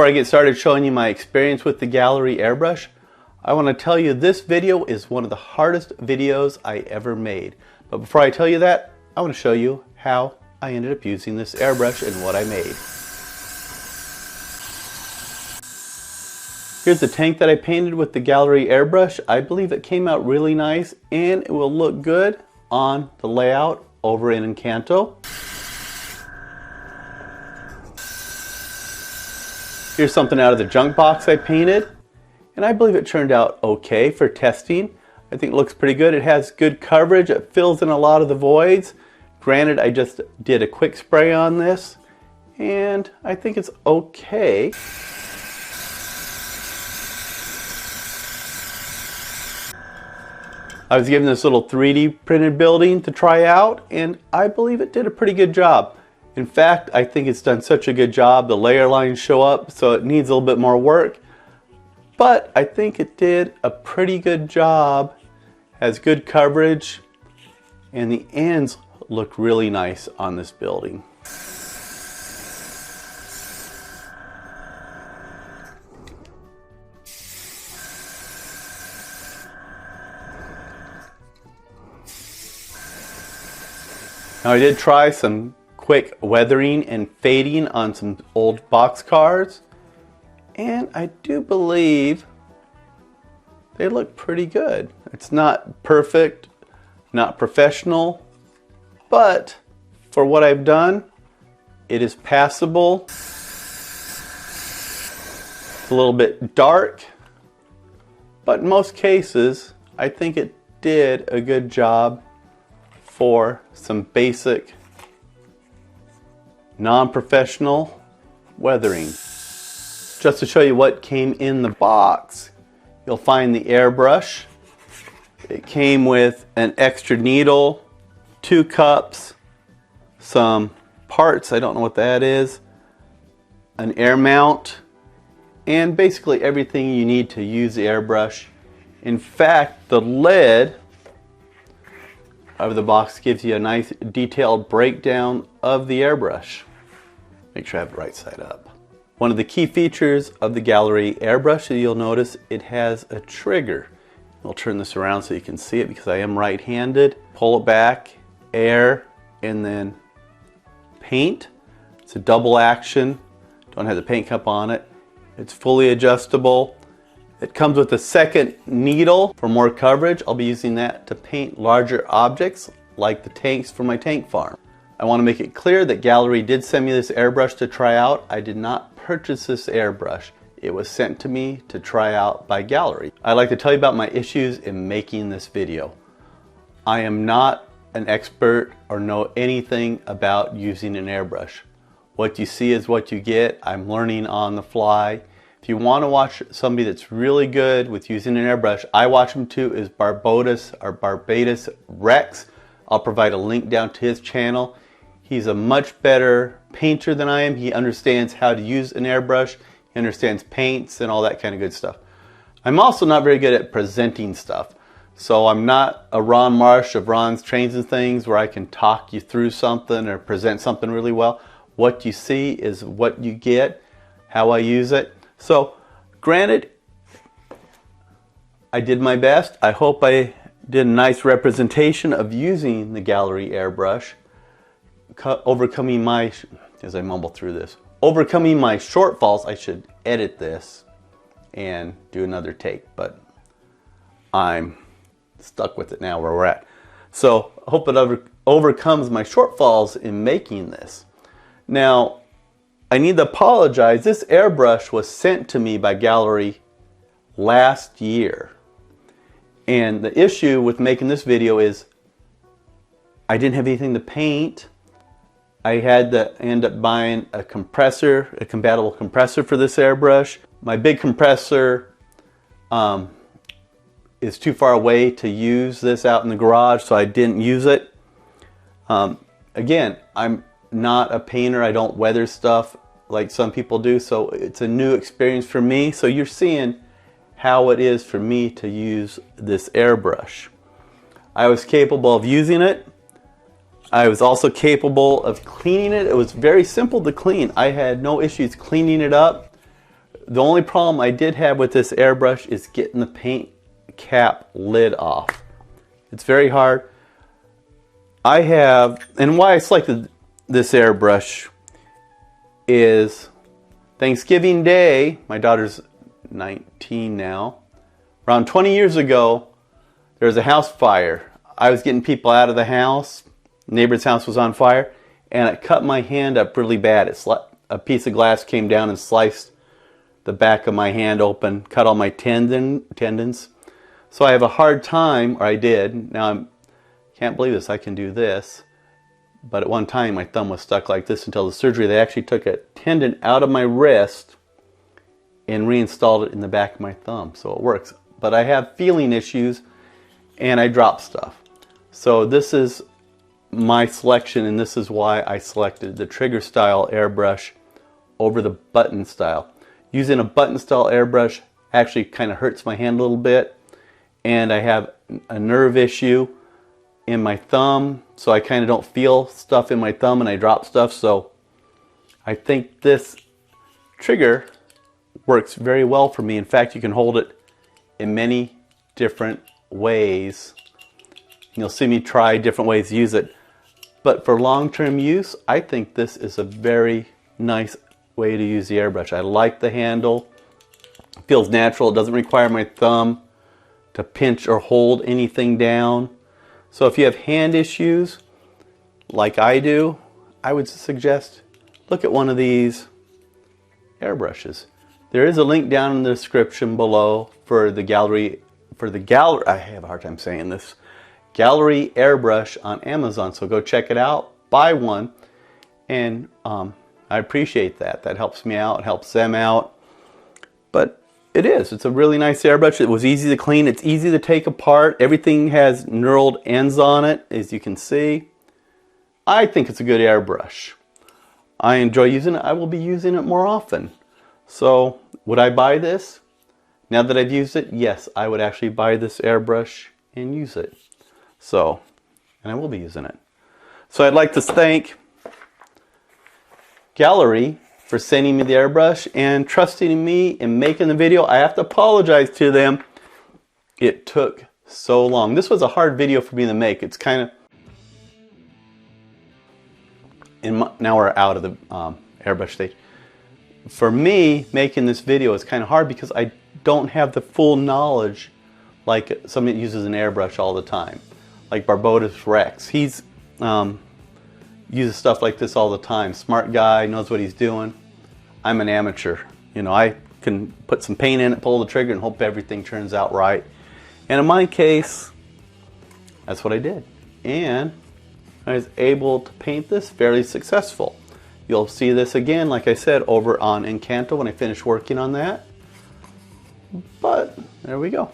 Before I get started showing you my experience with the Gallery airbrush, I want to tell you this video is one of the hardest videos I ever made. But before I tell you that, I want to show you how I ended up using this airbrush and what I made. Here's the tank that I painted with the Gallery airbrush. I believe it came out really nice and it will look good on the layout over in Encanto. Here's something out of the junk box I painted, and I believe it turned out okay for testing. I think it looks pretty good. It has good coverage. It fills in a lot of the voids. Granted, I just did a quick spray on this, and I think it's okay. I was given this little 3D printed building to try out, and I believe it did a pretty good job. In fact, I think it's done such a good job. The layer lines show up, so it needs a little bit more work. But I think it did a pretty good job. Has good coverage, and the ends look really nice on this building. Now I did try some quick weathering and fading on some old box cars, and I do believe they look pretty good. It's not perfect, not professional, but for what I've done, it is passable. It's a little bit dark, but in most cases, I think it did a good job for some basic non-professional weathering. Just to show you what came in the box, you'll find the airbrush. It came with an extra needle, 2 cups, some parts, I don't know what that is, an air mount, and basically everything you need to use the airbrush. In fact, the lid of the box gives you a nice detailed breakdown of the airbrush. Make sure I have the right side up. One of the key features of the Gallery airbrush that you'll notice, it has a trigger. I'll turn this around so you can see it because I am right-handed. Pull it back, air, and then paint. It's a double action. Don't have the paint cup on it. It's fully adjustable. It comes with a second needle for more coverage. I'll be using that to paint larger objects like the tanks for my tank farm. I want to make it clear that Gallery did send me this airbrush to try out. I did not purchase this airbrush. It was sent to me to try out by Gallery. I'd like to tell you about my issues in making this video. I am not an expert or know anything about using an airbrush. What you see is what you get. I'm learning on the fly. If you want to watch somebody that's really good with using an airbrush, I watch him too, is Barbados Rex. I'll provide a link down to his channel. He's a much better painter than I am. He understands how to use an airbrush. He understands paints and all that kind of good stuff. I'm also not very good at presenting stuff. So I'm not a Ron Marsh of Ron's Trains and Things where I can talk you through something or present something really well. What you see is what you get, how I use it. So granted, I did my best. I hope I did a nice representation of using the Gallery airbrush. Overcoming my, as I mumble through this, overcoming my shortfalls. I should edit this and do another take, but I'm stuck with it now where we're at. So I hope it overcomes my shortfalls in making this. Now, I need to apologize. This airbrush was sent to me by Gallery last year. And the issue with making this video is I didn't have anything to paint. I had to end up buying a compressor, a compatible compressor for this airbrush. My big compressor is too far away to use this out in the garage, so I didn't use it. Again, I'm not a painter. I don't weather stuff like some people do, so it's a new experience for me. So you're seeing how it is for me to use this airbrush. I was capable of using it. I was also capable of cleaning it. It was very simple to clean. I had no issues cleaning it up. The only problem I did have with this airbrush is getting the paint cap lid off. It's very hard. I have, and why I selected this airbrush is Thanksgiving Day, my daughter's 19 now, around 20 years ago, there was a house fire. I was getting people out of the house, neighbor's house was on fire, and it cut my hand up really bad. A piece of glass came down and sliced the back of my hand open, cut all my tendons. So I have a hard time, or I did, now I can't believe this, I can do this. But at one time my thumb was stuck like this until the surgery. They actually took a tendon out of my wrist and reinstalled it in the back of my thumb, so it works. But I have feeling issues and I drop stuff. So this is my selection, and this is why I selected the trigger style airbrush over the button style. Using a button style airbrush actually kind of hurts my hand a little bit, and I have a nerve issue in my thumb, so I kind of don't feel stuff in my thumb and I drop stuff. So I think this trigger works very well for me. In fact, you can hold it in many different ways. You'll see me try different ways to use it. But for long-term use, I think this is a very nice way to use the airbrush. I like the handle. It feels natural. It doesn't require my thumb to pinch or hold anything down. So if you have hand issues like I do, I would suggest look at one of these airbrushes. There is a link down in the description below for the Gallery, I have a hard time saying this, Gallery airbrush on Amazon. So go check it out, buy one, and I appreciate that. That helps me out, helps them out. But it's a really nice airbrush. It was easy to clean, it's easy to take apart. Everything has knurled ends on it, as you can see. I think it's a good airbrush. I enjoy using it. I will be using it more often. So would I buy this? Now that I've used it, yes, I would actually buy this airbrush and use it. So, and I will be using it. So I'd like to thank Gallery for sending me the airbrush and trusting me in making the video. I have to apologize to them. It took so long. This was a hard video for me to make. It's kind of, now we're out of the airbrush stage. For me, making this video is kind of hard because I don't have the full knowledge like somebody that uses an airbrush all the time. Like Barbotas Rex. He's uses stuff like this all the time. Smart guy, knows what he's doing. I'm an amateur. You know, I can put some paint in it, pull the trigger, and hope everything turns out right. And in my case, that's what I did. And I was able to paint this fairly successful. You'll see this again, like I said, over on Encanto when I finish working on that. But there we go.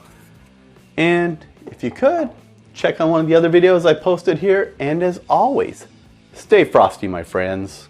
And if you could, check on one of the other videos I posted here. And as always, stay frosty, my friends.